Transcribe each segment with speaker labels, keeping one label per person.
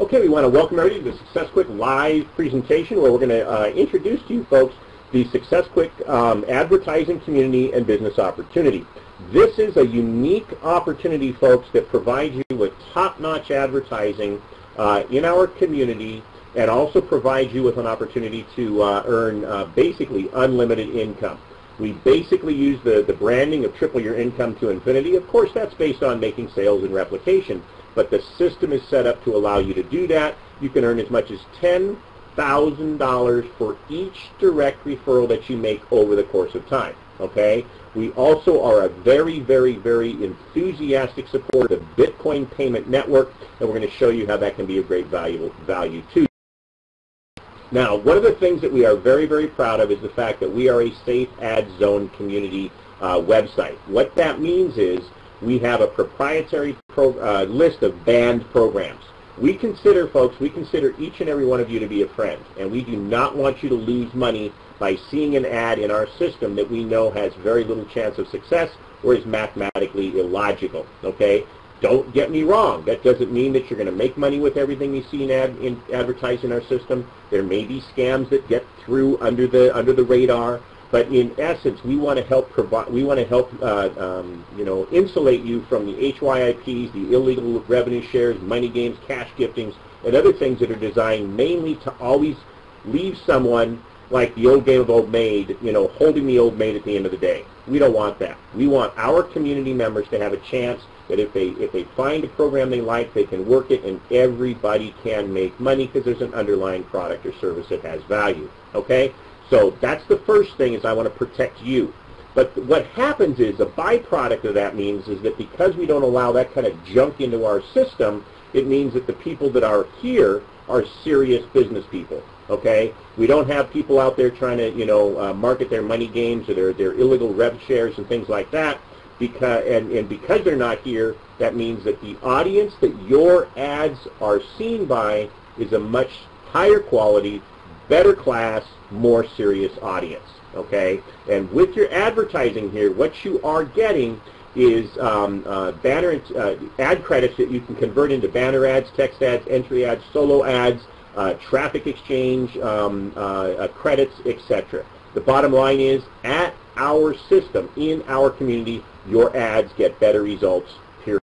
Speaker 1: Okay, we want to welcome everybody to the SuccessQuik live presentation where we're going to introduce to you folks the SuccessQuik advertising community and business opportunity. This is a unique opportunity, folks, that provides you with top-notch advertising in our community and also provides you with an opportunity to earn basically unlimited income. We basically use the branding of triple your income to infinity. Of course, that's based on making sales and replication, but the system is set up to allow you to do that. You can earn as much as $10,000 for each direct referral that you make over the course of time, okay? We also are a very, very, very enthusiastic supporter of the Bitcoin payment network, and we're going to show you how that can be of great value to you. Now, one of the things that we are very, very proud of is the fact that we are a safe ad zone community website. What that means is we have a proprietary list of banned programs. We consider, folks, each and every one of you to be a friend, and we do not want you to lose money by seeing an ad in our system that we know has very little chance of success or is mathematically illogical, okay? Don't get me wrong. That doesn't mean that you're going to make money with everything you see in advertised in our system. There may be scams that get through under the radar, but in essence, we want to help insulate you from the HYIPs, the illegal revenue shares, money games, cash giftings, and other things that are designed mainly to always leave someone like the old game of old maid, holding the old maid at the end of the day. We don't want that. We want our community members to have a chance that if they find a program they like, they can work it, and everybody can make money because there's an underlying product or service that has value, okay? So that's the first thing, is I want to protect you. But what happens is, a byproduct of that means is that because we don't allow that kind of junk into our system, it means that the people that are here are serious business people, okay? We don't have people out there trying to, market their money games or their illegal rev shares and things like that. Because they're not here, that means that the audience that your ads are seen by is a much higher quality, better class, more serious audience, okay? And with your advertising here, what you are getting is banner ad credits that you can convert into banner ads, text ads, entry ads, solo ads, traffic exchange credits, etc. The bottom line is, at our system, in our community, your ads get better results, period.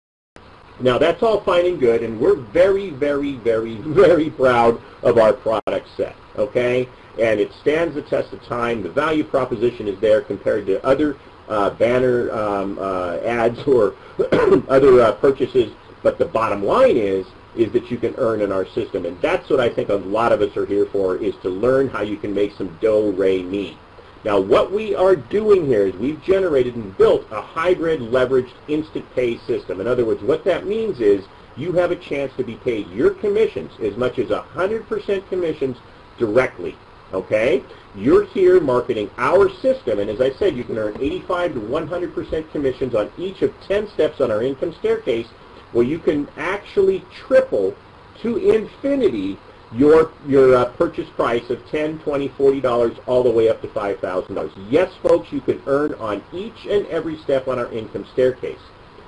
Speaker 1: Now, that's all fine and good, and we're very, very, very, very proud of our product set, okay? And it stands the test of time. The value proposition is there compared to other banner ads or other purchases, but the bottom line is that you can earn in our system, and that's what I think a lot of us are here for, is to learn how you can make some dough, re, mi. Now, what we are doing here is we've generated and built a hybrid leveraged instant pay system. In other words, what that means is you have a chance to be paid your commissions, as much as 100% commissions, directly, okay? You're here marketing our system, and as I said, you can earn 85 to 100% commissions on each of 10 steps on our income staircase, where you can actually triple to infinity your purchase price of $10, $20, $40 all the way up to $5,000. Yes, folks, you can earn on each and every step on our income staircase.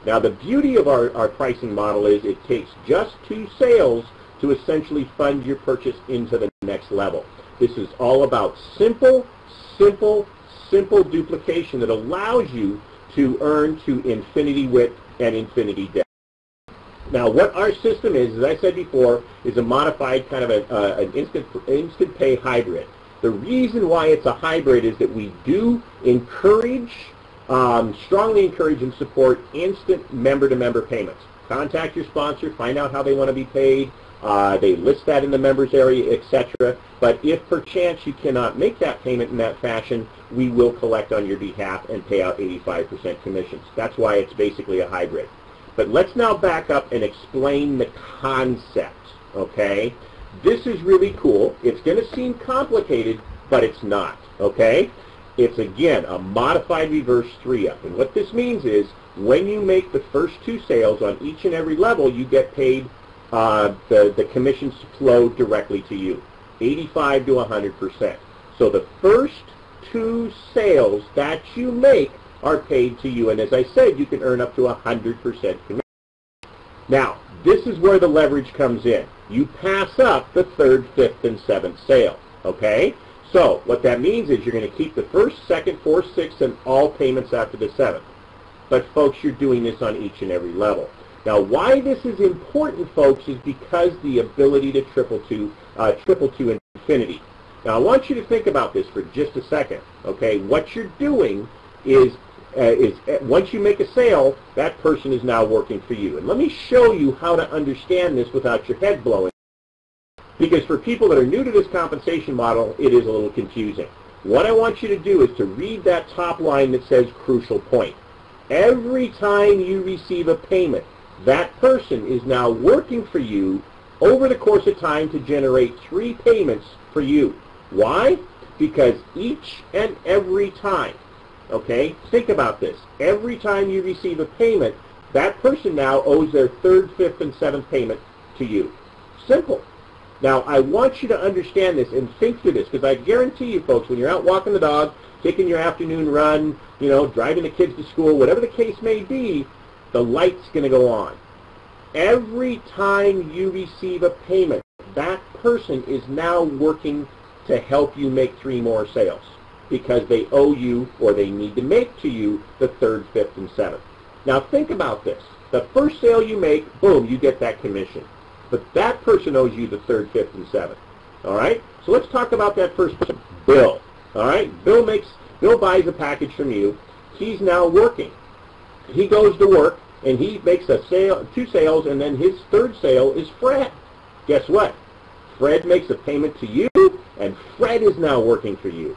Speaker 1: Now, the beauty of our pricing model is it takes just 2 sales to essentially fund your purchase into the next level. This is all about simple duplication that allows you to earn to infinity width and infinity depth. Now, what our system is, as I said before, is a modified kind of an instant pay hybrid. The reason why it's a hybrid is that we do encourage, strongly encourage and support instant member-to-member payments. Contact your sponsor, find out how they want to be paid. They list that in the members area, etc. But if perchance you cannot make that payment in that fashion, we will collect on your behalf and pay out 85% commissions. That's why it's basically a hybrid. But let's now back up and explain the concept, okay? This is really cool. It's going to seem complicated, but it's not, okay? It's, again, a modified reverse 3-up. And what this means is when you make the first 2 sales on each and every level, you get paid, the commissions flow directly to you, 85 to 100%. So the first 2 sales that you make are paid to you, and as I said, you can earn up to 100% commission. Now, this is where the leverage comes in. You pass up the third, fifth, and seventh sale, okay? So what that means is you're going to keep the first, second, fourth, sixth, and all payments after the seventh. But folks, you're doing this on each and every level. Now, why this is important, folks, is because the ability to triple to infinity. Now, I want you to think about this for just a second, okay? What you're doing is once you make a sale, that person is now working for you. And let me show you how to understand this without your head blowing. Because for people that are new to this compensation model, it is a little confusing. What I want you to do is to read that top line that says crucial point. Every time you receive a payment, that person is now working for you over the course of time to generate 3 payments for you. Why? Because each and every time, okay, think about this. Every time you receive a payment, that person now owes their third, fifth, and seventh payment to you. Simple. Now, I want you to understand this and think through this, because I guarantee you, folks, when you're out walking the dog, taking your afternoon run, you know, driving the kids to school, whatever the case may be, the light's going to go on. Every time you receive a payment, that person is now working to help you make 3 more sales because they owe you or they need to make to you the third, fifth, and seventh. Now think about this. The first sale you make, boom, you get that commission. But that person owes you the third, fifth, and seventh. All right? So let's talk about that first person, Bill. All right? Bill buys a package from you. He's now working. He goes to work, and he makes a sale, 2 sales, and then his third sale is Fred. Guess what? Fred makes a payment to you, and Fred is now working for you.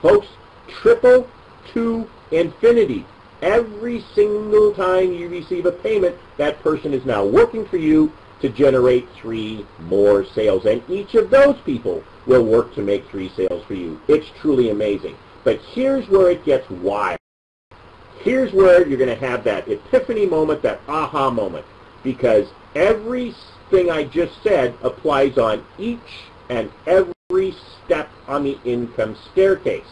Speaker 1: Folks, triple to infinity. Every single time you receive a payment, that person is now working for you to generate 3 more sales. And each of those people will work to make 3 sales for you. It's truly amazing. But here's where it gets wild. Here's where you're going to have that epiphany moment, that aha moment, because everything I just said applies on each and every step on the income staircase.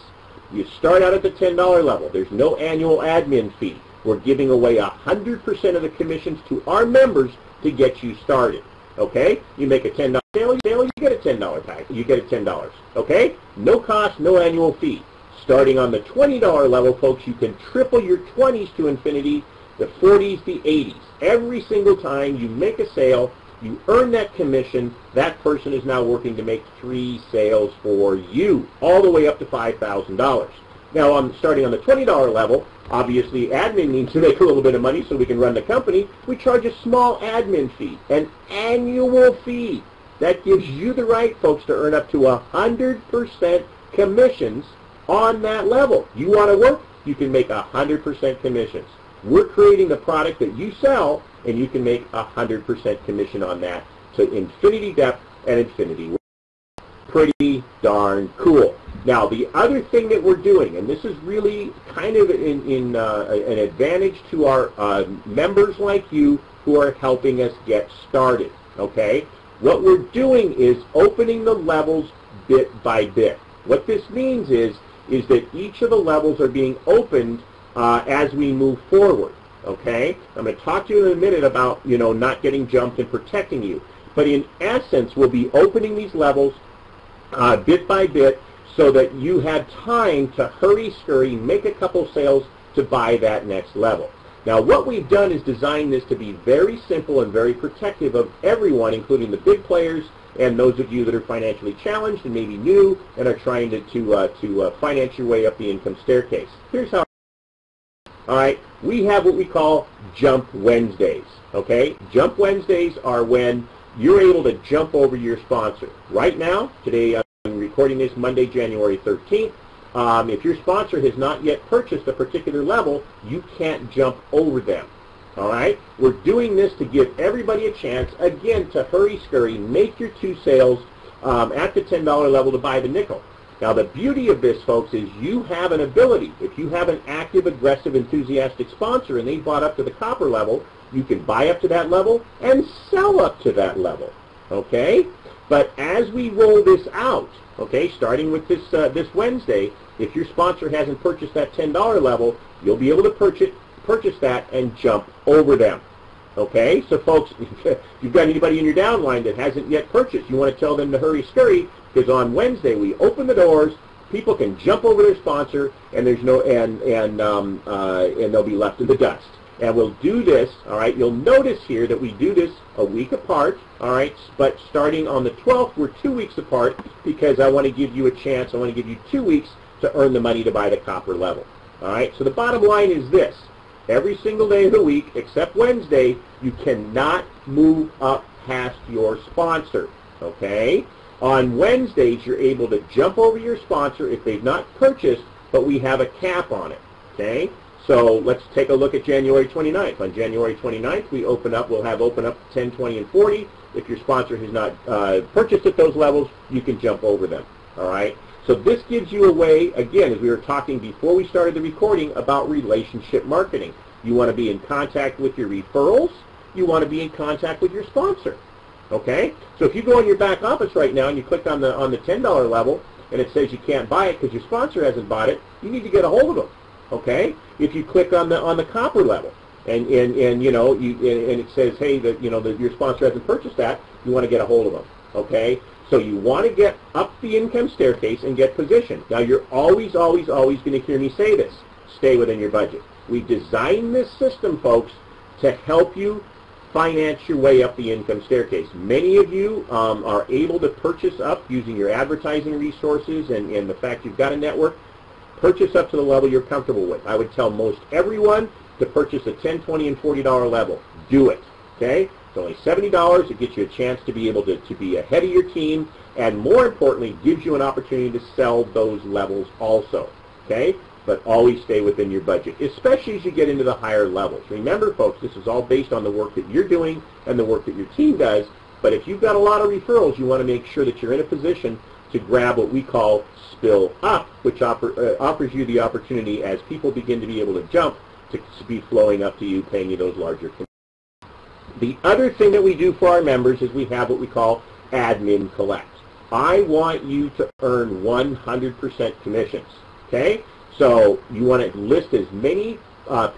Speaker 1: You start out at the $10 level. There's no annual admin fee. We're giving away 100% of the commissions to our members to get you started. Okay? You make a $10 sale, you get a $10 pack. You get a $10. Okay? No cost, no annual fee. Starting on the $20 level, folks, you can triple your 20s to infinity, the 40s, the 80s. Every single time you make a sale, you earn that commission, that person is now working to make 3 sales for you, all the way up to $5,000. Now, starting on the $20 level, obviously admin needs to make a little bit of money so we can run the company. We charge a small admin fee, an annual fee. That gives you the right, folks, to earn up to 100% commissions on that level. You want to work, you can make 100% commissions. We're creating the product that you sell, and you can make 100% commission on that to infinity depth and infinity width. Pretty darn cool. Now, the other thing that we're doing, and this is really kind of an advantage to our members like you who are helping us get started, okay? What we're doing is opening the levels bit by bit. What this means is that each of the levels are being opened as we move forward, okay? I'm going to talk to you in a minute about, you know, not getting jumped and protecting you. But in essence, we'll be opening these levels bit by bit so that you have time to hurry-scurry, make a couple sales to buy that next level. Now, what we've done is designed this to be very simple and very protective of everyone, including the big players and those of you that are financially challenged and maybe new and are trying to finance your way up the income staircase. Here's how. All right, we have what we call Jump Wednesdays, okay? Jump Wednesdays are when you're able to jump over your sponsor. Right now, today I'm recording this Monday, January 13th. If your sponsor has not yet purchased a particular level, you can't jump over them. All right? We're doing this to give everybody a chance, again, to hurry-scurry, make your 2 sales at the $10 level to buy the nickel. Now, the beauty of this, folks, is you have an ability. If you have an active, aggressive, enthusiastic sponsor and they bought up to the copper level, you can buy up to that level and sell up to that level, okay? But as we roll this out, okay, starting with this Wednesday, if your sponsor hasn't purchased that $10 level, you'll be able to purchase that and jump over them. Okay, so folks, if you've got anybody in your downline that hasn't yet purchased, you want to tell them to hurry, scurry, because on Wednesday we open the doors. People can jump over their sponsor, and there's no and they'll be left in the dust. And we'll do this. All right. You'll notice here that we do this a week apart. All right. But starting on the 12th, we're 2 weeks apart because I want to give you a chance. I want to give you 2 weeks to earn the money to buy the copper level. All right. So the bottom line is this: every single day of the week, except Wednesday, you cannot move up past your sponsor. Okay. On Wednesdays, you're able to jump over your sponsor if they've not purchased, but we have a cap on it. Okay. So let's take a look at January 29th. On January 29th, we'll have open up 10, 20, and 40. If your sponsor has not purchased at those levels, you can jump over them. All right. So this gives you a way, again, as we were talking before we started the recording, about relationship marketing. You want to be in contact with your referrals. You want to be in contact with your sponsor. Okay. So if you go in your back office right now and you click on the $10 level and it says you can't buy it because your sponsor hasn't bought it, you need to get a hold of them. Okay. If you click on the copper level and it says, hey, that your sponsor hasn't purchased that, you want to get a hold of them. Okay. So you want to get up the income staircase and get positioned. Now you're always going to hear me say this: stay within your budget. We designed this system, folks, to help you finance your way up the income staircase. Many of you are able to purchase up using your advertising resources and the fact you've got a network. Purchase up to the level you're comfortable with. I would tell most everyone to purchase a $10, $20, and $40 level. Do it. Okay? It's only $70. It gets you a chance to be able to be ahead of your team, and more importantly, gives you an opportunity to sell those levels also. Okay? But always stay within your budget, especially as you get into the higher levels. Remember, folks, this is all based on the work that you're doing and the work that your team does. But if you've got a lot of referrals, you want to make sure that you're in a position to grab what we call spill up, which offers you the opportunity, as people begin to be able to jump, to be flowing up to you, paying you those larger commissions. The other thing that we do for our members is we have what we call admin collect. I want you to earn 100% commissions. Okay? So you want to list as many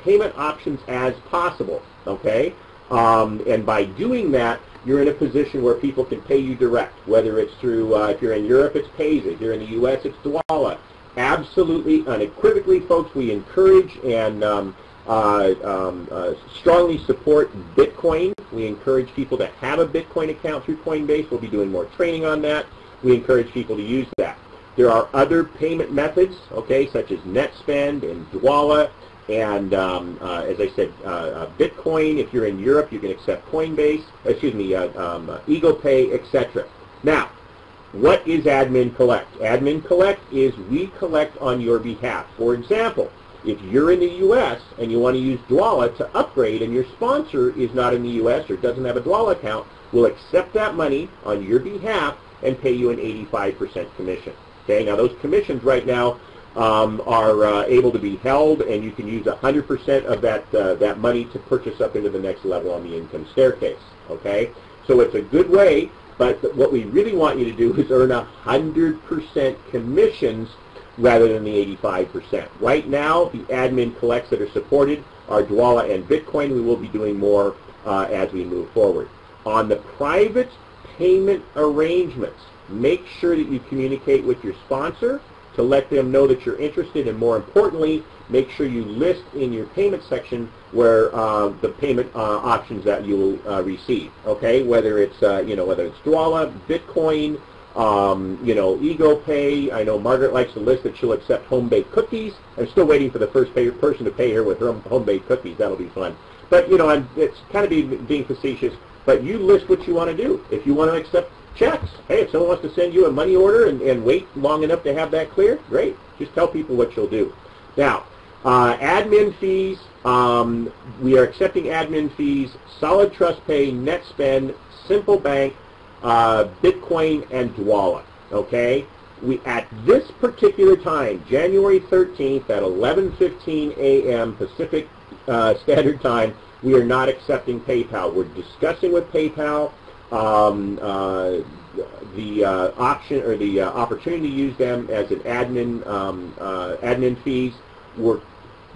Speaker 1: payment options as possible. Okay? And by doing that, you're in a position where people can pay you direct, whether it's through, if you're in Europe, it's Payza. If you're in the U.S., it's Dwala. Absolutely, unequivocally, folks, we encourage and strongly support Bitcoin. We encourage people to have a Bitcoin account through Coinbase. We'll be doing more training on that. We encourage people to use that. There are other payment methods, okay, such as NetSpend and Dwala. And as I said, Bitcoin. If you're in Europe, you can accept Coinbase, EaglePay, etc. Now, what is Admin Collect? Admin Collect is we collect on your behalf. For example, if you're in the U.S. and you want to use Dwala to upgrade and your sponsor is not in the U.S. or doesn't have a Dwala account, we'll accept that money on your behalf and pay you an 85% commission. Okay, now those commissions right now are able to be held, and you can use 100% of that money to purchase up into the next level on the income staircase. Okay, so it's a good way, but what we really want you to do is earn 100% commissions rather than the 85%. Right now, the admin collects that are supported are Dwala and Bitcoin. We will be doing more as we move forward. On the private payment arrangements, make sure that you communicate with your sponsor to let them know that you're interested, and more importantly, make sure you list in your payment section where the payment options that you will receive. Okay, whether it's whether it's Dwala, Bitcoin, EaglePay. I know Margaret likes to list that she'll accept home-baked cookies. I'm still waiting for the first person to pay her with her home-baked cookies. That'll be fun. But it's kind of being facetious. But you list what you want to do. If you want to accept checks, hey, if someone wants to send you a money order and wait long enough to have that clear, great. Just tell people what you'll do. Now, admin fees. We are accepting admin fees: Solid Trust Pay, NetSpend, Simple Bank, Bitcoin, and Dwala. Okay, at this particular time, January 13th at 11:15 a.m. Pacific Standard Time, we are not accepting PayPal. We're discussing with PayPal the option or the opportunity to use them as an admin fees. We're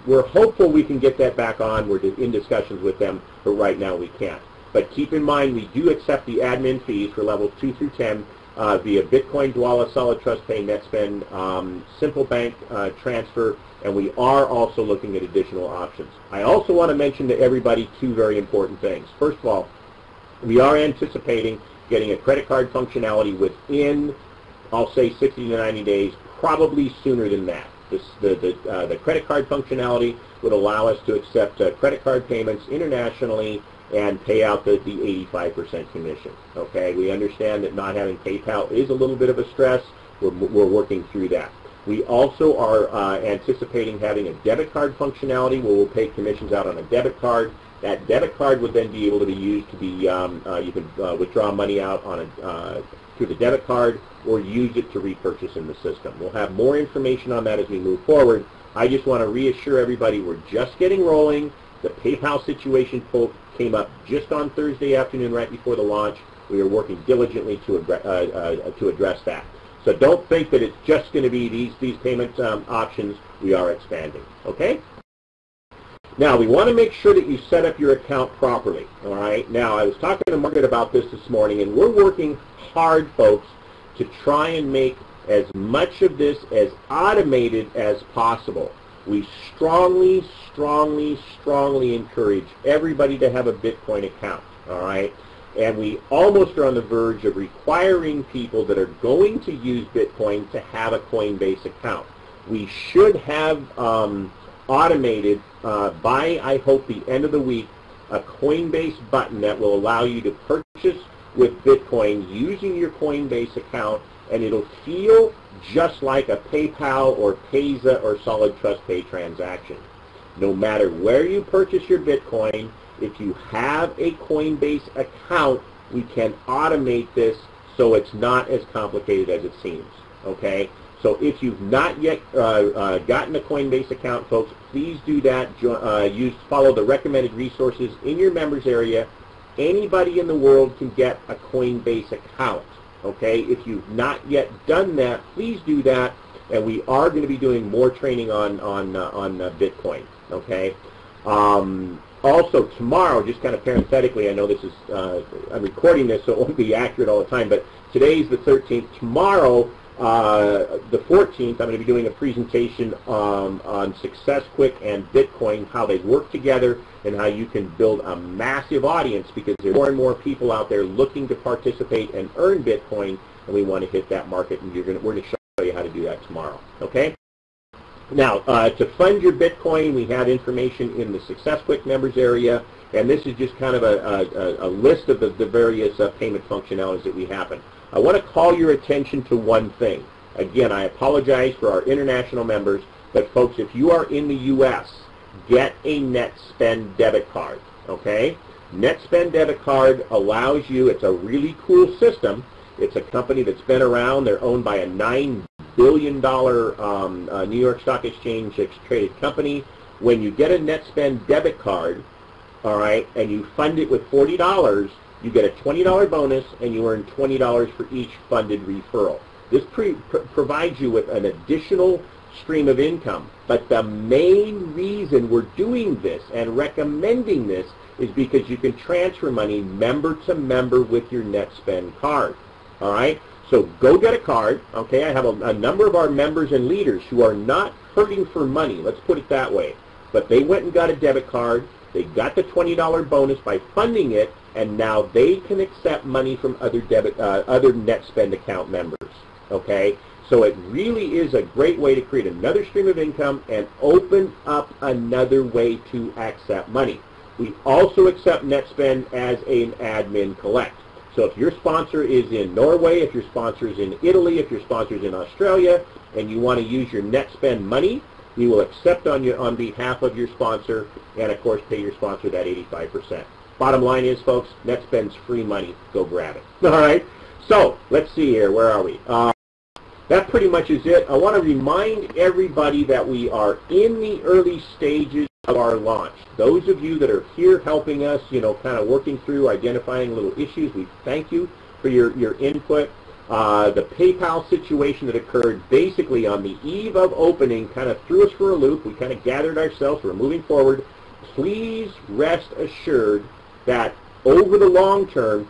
Speaker 1: we're hopeful we can get that back on. We're in discussions with them, but right now we can't. But keep in mind, we do accept the admin fees for levels 2 through 10 via Bitcoin, Dwolla, Solid Trust Pay, NetSpend, Simple Bank Transfer, and we are also looking at additional options. I also want to mention to everybody two very important things. First of all, we are anticipating getting a credit card functionality within, I'll say, 60 to 90 days, probably sooner than that. The credit card functionality would allow us to accept credit card payments internationally and pay out the 85% commission. Okay, we understand that not having PayPal is a little bit of a stress. We're working through that. We also are anticipating having a debit card functionality where we'll pay commissions out on a debit card. That debit card would then be able to be used to be, you can withdraw money out on through the debit card or use it to repurchase in the system. We'll have more information on that as we move forward. I just want to reassure everybody we're just getting rolling. The PayPal situation came up just on Thursday afternoon right before the launch. We are working diligently to address that. So don't think that it's just going to be these payment options. We are expanding. Okay? Now, we want to make sure that you set up your account properly. All right? Now, I was talking to Margaret about this morning, and we're working hard, folks, to try and make as much of this as automated as possible. We strongly, strongly, strongly encourage everybody to have a Bitcoin account. All right? And we almost are on the verge of requiring people that are going to use Bitcoin to have a Coinbase account. We should have automated by, I hope, the end of the week, a Coinbase button that will allow you to purchase with Bitcoin using your Coinbase account, and it'll feel just like a PayPal or Payza or Solid Trust Pay transaction. No matter where you purchase your Bitcoin, if you have a Coinbase account, we can automate this so it's not as complicated as it seems. Okay? So if you've not yet gotten a Coinbase account, folks, please do that. Follow the recommended resources in your members area. Anybody in the world can get a Coinbase account. Okay? If you've not yet done that, please do that. And we are going to be doing more training on Bitcoin. Okay? Also, tomorrow, just kind of parenthetically, I know this is, I'm recording this, so it won't be accurate all the time, but today's the 13th. Tomorrow, the 14th, I'm going to be doing a presentation on SuccessQuik and Bitcoin, how they work together, and how you can build a massive audience, because there's more and more people out there looking to participate and earn Bitcoin, and we want to hit that market, and we're going to show you how to do that tomorrow. Okay? Now, to fund your Bitcoin, we have information in the SuccessQuik members area, and this is just kind of a list of the various payment functionalities that we have. I want to call your attention to one thing. Again, I apologize for our international members, but folks, if you are in the U.S., get a NetSpend debit card, okay? NetSpend debit card allows you, it's a really cool system. It's a company that's been around. They're owned by a $9 billion New York Stock Exchange traded company. When you get a NetSpend debit card, all right, and you fund it with $40, you get a $20 bonus, and you earn $20 for each funded referral. This provides you with an additional stream of income. But the main reason we're doing this and recommending this is because you can transfer money member to member with your NetSpend card. All right? So go get a card. Okay, I have a number of our members and leaders who are not hurting for money. Let's put it that way. But they went and got a debit card. They got the $20 bonus by funding it, and now they can accept money from other NetSpend account members. Okay? So it really is a great way to create another stream of income and open up another way to accept money. We also accept NetSpend as an admin collect. So if your sponsor is in Norway, if your sponsor is in Italy, if your sponsor is in Australia, and you want to use your NetSpend money, we will accept on behalf of your sponsor, and of course pay your sponsor that 85%. Bottom line is, folks, NetSpend's free money. Go grab it. All right? So let's see here. Where are we? That pretty much is it. I want to remind everybody that we are in the early stages of our launch. Those of you that are here helping us, kind of working through identifying little issues, we thank you for your input. The PayPal situation that occurred basically on the eve of opening kind of threw us for a loop. We kind of gathered ourselves. We're moving forward. Please rest assured that over the long term,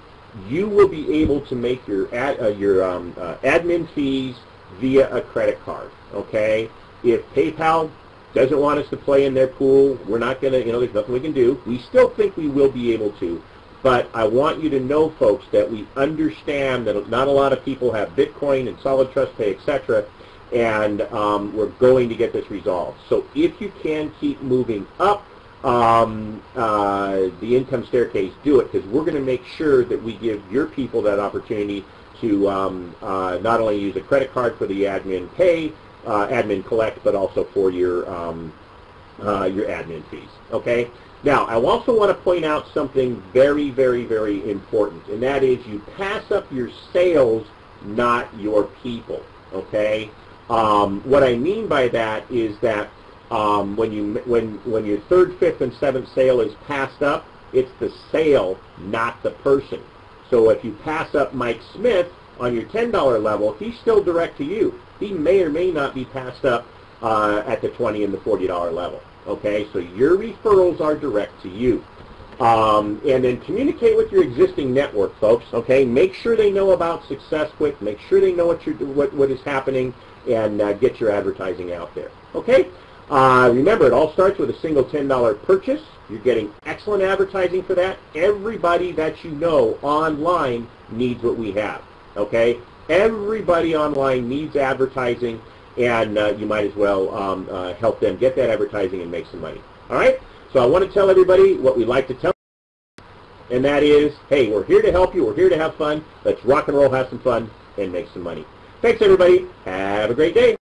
Speaker 1: you will be able to make your admin fees via a credit card. Okay? If PayPal doesn't want us to play in their pool, we're not going to, there's nothing we can do. We still think we will be able to. But I want you to know, folks, that we understand that not a lot of people have Bitcoin and Solid Trust Pay, etc., and we're going to get this resolved. So if you can keep moving up the income staircase, do it, because we're going to make sure that we give your people that opportunity to not only use a credit card for the admin pay, admin collect, but also for your admin fees. Okay? Now, I also want to point out something very, very, very important, and that is you pass up your sales, not your people. Okay? What I mean by that is that when your third, fifth, and seventh sale is passed up, it's the sale, not the person. So if you pass up Mike Smith on your $10 level, he's still direct to you. He may or may not be passed up at the $20 and the $40 level. Okay, so your referrals are direct to you. And then communicate with your existing network, folks. Okay, make sure they know about SuccessQuik. Make sure they know what is happening, and get your advertising out there. Okay. Remember, it all starts with a single $10 purchase. You're getting excellent advertising for that. Everybody that you know online needs what we have. Okay? Everybody online needs advertising, and you might as well help them get that advertising and make some money. All right? So I want to tell everybody what we like to tell them, and that is, hey, we're here to help you. We're here to have fun. Let's rock and roll, have some fun, and make some money. Thanks, everybody. Have a great day.